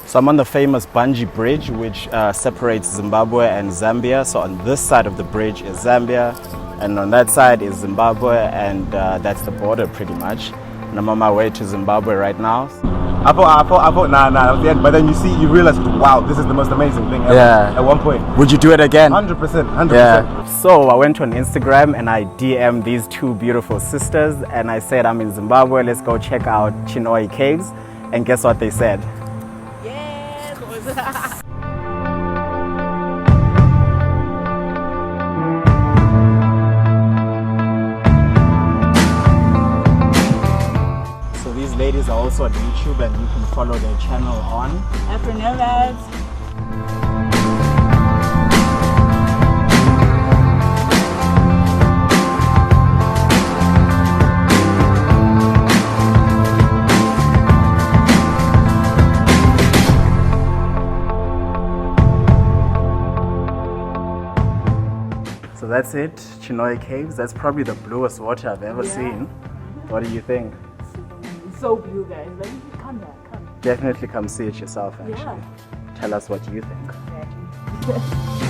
So I'm on the famous bungee bridge, which separates Zimbabwe and Zambia. So on this side of the bridge is Zambia, and on that side is Zimbabwe, and that's the border pretty much. And I'm on my way to Zimbabwe right now. I thought, nah, that was the end. But then you realize, wow, this is the most amazing thing ever. Yeah. At one point. Would you do it again? 100%. Yeah. So I went on Instagram and I DM'd these two beautiful sisters, and I said, I'm in Zimbabwe, let's go check out Chinhoyi Caves. And guess what they said? So these ladies are also on YouTube, and you can follow their channel on Afronomads. So that's it, Chinhoyi Caves. That's probably the bluest water I've ever seen. What do you think? It's so blue, guys. Like, come back, come. Definitely come see it yourself, actually. Yeah. Tell us what you think. Exactly.